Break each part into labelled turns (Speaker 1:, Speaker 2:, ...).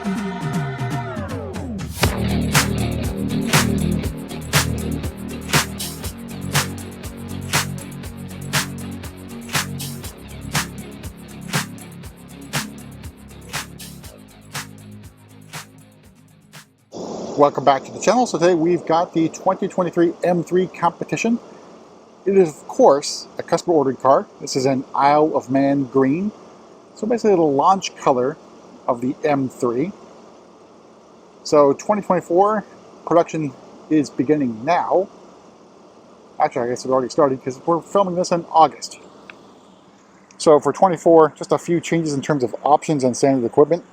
Speaker 1: Welcome back to the channel. So today we've got the 2023 M3 competition. It is, of course, a customer ordered car. This is an Isle of Man green. So basically the launch color of the M3. So 2024 production is beginning now. Actually, I guess it already started because we're filming this in August. So for 24, just a few changes in terms of options and standard equipment.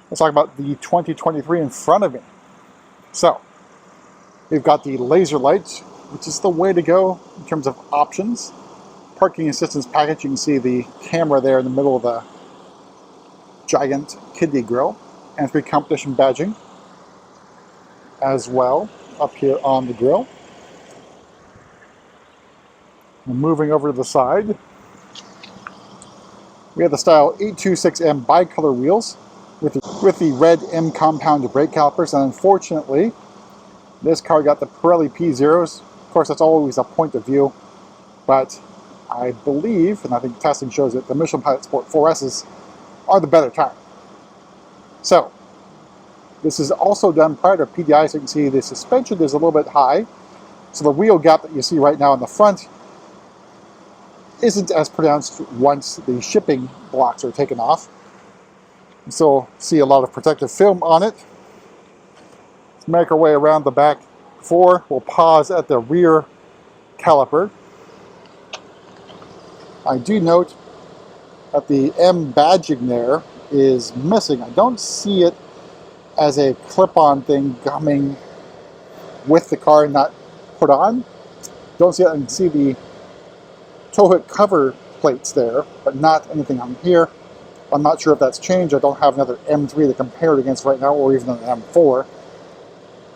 Speaker 1: Let's talk about the 2023 in front of me. So, we've got the laser lights, which is the way to go in terms of options. Parking assistance package, you can see the camera there in the middle of the giant kidney grill. M3 competition badging as well up here on the grill. And moving over to the side, we have the style 826M bicolor wheels with the red M compound brake calipers, and unfortunately this car got the Pirelli P0s. Of course, that's always a point of view, but I believe, and I think testing shows it, the Michelin Pilot Sport 4S's are the better tire. So this is also done prior to PDI, so you can see the suspension is a little bit high, so the wheel gap that you see right now in the front isn't as pronounced once the shipping blocks are taken off. You still see a lot of protective film on it. Let's make our way around the back four. We'll pause at the rear caliper. I do note that the M badging there is missing. I don't see it as a clip-on thing coming with the car and not put on. Don't see it. I can see the tow hook cover plates there, but not anything on here. I'm not sure if that's changed. I don't have another M3 to compare it against right now, or even an M4.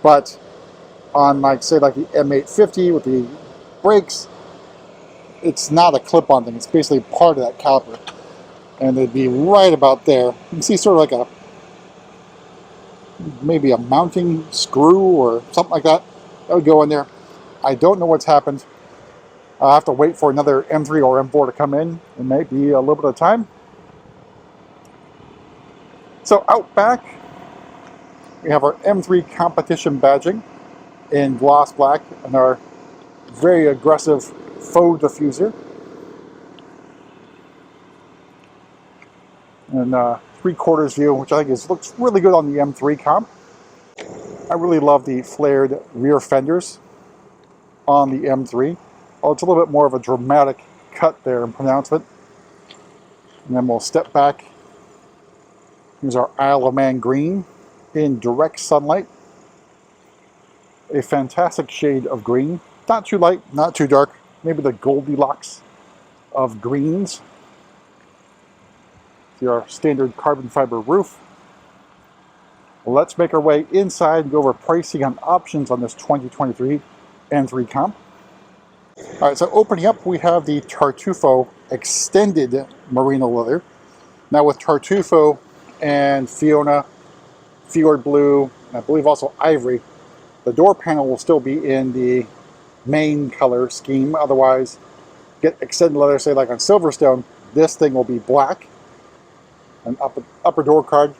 Speaker 1: But on, like, say, like the M850 with the brakes, it's not a clip-on thing. It's basically part of that caliper, and it'd be right about there. You can see sort of like maybe a mounting screw or something like that. That would go in there. I don't know what's happened. I'll have to wait for another M3 or M4 to come in. It may be a little bit of time. So out back, we have our M3 competition badging in gloss black and our very aggressive faux diffuser. And 3/4 view, which I think looks really good on the M3 comp. I really love the flared rear fenders on the M3. Oh, it's a little bit more of a dramatic cut there in pronouncement. And then we'll step back. Here's our Isle of Man green in direct sunlight. A fantastic shade of green. Not too light, not too dark. Maybe the Goldilocks of greens. See our standard carbon fiber roof. Let's make our way inside and go over pricing on options on this 2023 M3 comp. All right, so opening up, we have the Tartufo extended merino leather. Now with Tartufo and Fiona, Fjord Blue, and I believe also Ivory, the door panel will still be in the main color scheme. Otherwise, get extended leather, say like on Silverstone, this thing will be black. An upper door card,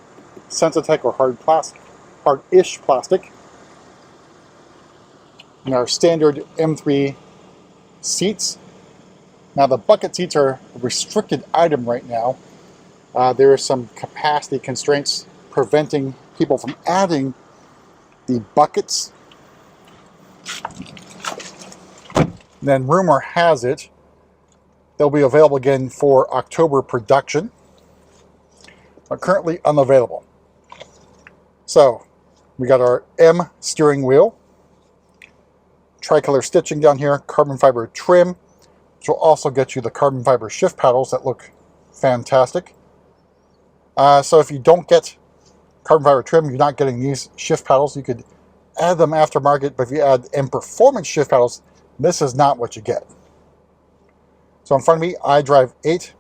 Speaker 1: Sensitech or hard-ish plastic. And our standard M3 seats. Now the bucket seats are a restricted item right now. There are some capacity constraints preventing people from adding the buckets. And then rumor has it they'll be available again for October production, but currently unavailable. So we got our M steering wheel, tricolor stitching down here, carbon fiber trim, which will also get you the carbon fiber shift paddles that look fantastic. So if you don't get carbon fiber trim, you're not getting these shift paddles. You could add them aftermarket, but if you add M Performance shift paddles, this is not what you get. So in front of me, iDrive 8.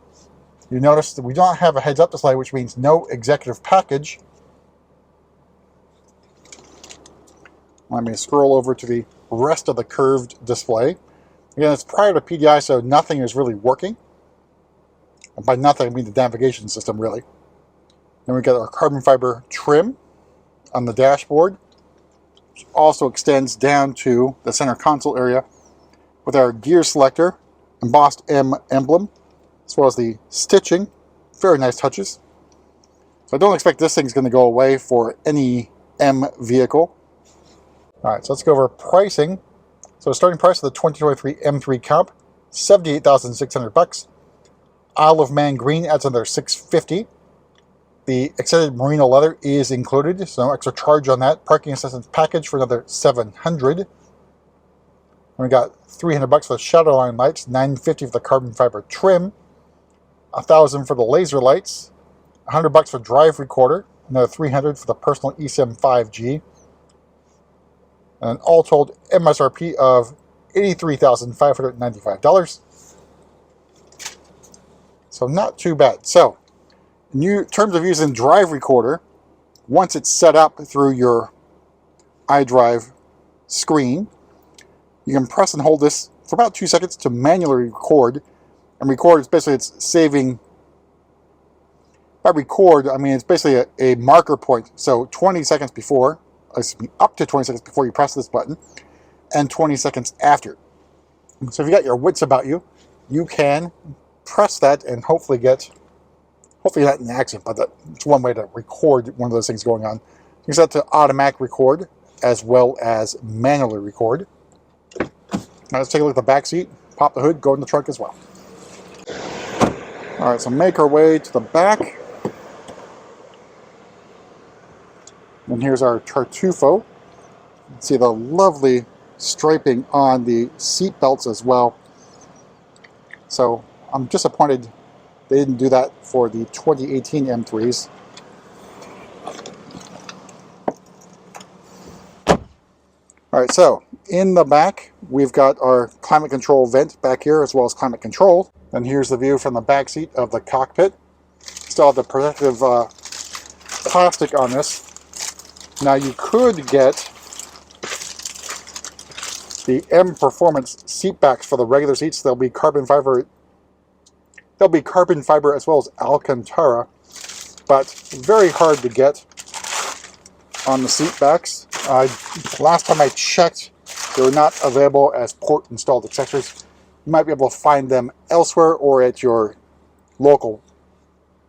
Speaker 1: You notice that we don't have a heads-up display, which means no executive package. Let me scroll over to the rest of the curved display. Again, it's prior to PDI, so nothing is really working. And by nothing, I mean the navigation system, really. Then we got our carbon fiber trim on the dashboard, which also extends down to the center console area with our gear selector, embossed M emblem, as well as the stitching. Very nice touches. So I don't expect this thing's going to go away for any M vehicle. All right, so let's go over pricing. So starting price of the 2023 M3 Comp, $78,600. Isle of Man green adds another $650. The extended merino leather is included, so no extra charge on that. Parking assistance package for another $700. And we got $300 for the shadow line lights, $950 for the carbon fiber trim, $1,000 for the laser lights, $100 for drive recorder, another $300 for the personal eSIM 5G, and all told MSRP of $83,595. So not too bad. So in terms of using drive recorder, once it's set up through your iDrive screen, you can press and hold this for about 2 seconds to manually record. And record is basically it's saving. By record, I mean it's basically a marker point. So 20 seconds before, up to 20 seconds before you press this button, and 20 seconds after. So if you got your wits about you, you can press that and hopefully not an accident, but it's one way to record one of those things going on. You can set to automatic record as well as manually record. Now let's take a look at the back seat, pop the hood, go in the trunk as well. All right, so make our way to the back. And here's our Tartufo. You can see the lovely striping on the seat belts as well. So I'm disappointed they didn't do that for the 2018 M3s. All right, so in the back, we've got our climate control vent back here as well as climate control. And here's the view from the back seat of the cockpit. Still have the protective plastic on this. Now you could get the M Performance seat backs for the regular seats. They'll be carbon fiber. They'll be carbon fiber as well as Alcantara, but very hard to get on the seat backs. Last time I checked, they were not available as port installed accessories. You might be able to find them elsewhere or at your local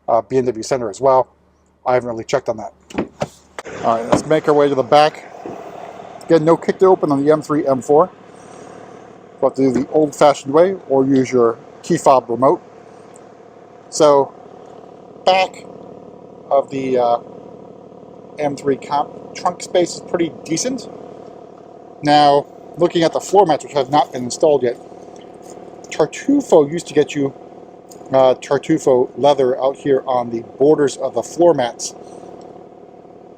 Speaker 1: BMW center as well. I haven't really checked on that. All right, let's make our way to the back. Again, no kick to open on the M3, M4. We'll have to do the old-fashioned way or use your key fob remote. So, back of the M3 Comp, trunk space is pretty decent. Now, looking at the floor mats, which have not been installed yet, Tartufo used to get you Tartufo leather out here on the borders of the floor mats.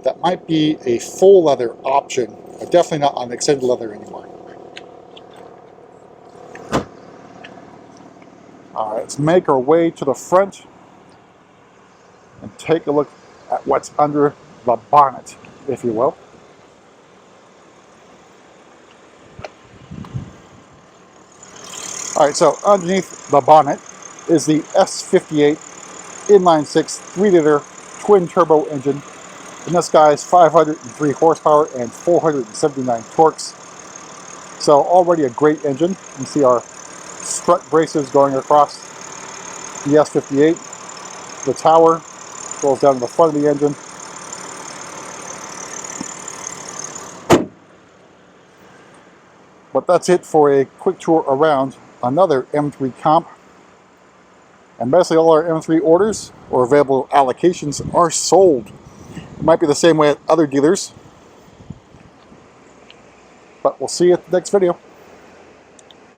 Speaker 1: That might be a full leather option, but definitely not on extended leather anymore. All right, let's make our way to the front and take a look at what's under the bonnet, if you will. All right, so underneath the bonnet is the S58 inline-six 3-liter twin-turbo engine. And this guy's 503 horsepower and 479 torques. So already a great engine. You can see our strut braces going across the S58. The tower goes down to the front of the engine. But that's it for a quick tour around another M3 Comp. And basically all our M3 orders or available allocations are sold. It might be the same way at other dealers. But we'll see you at the next video.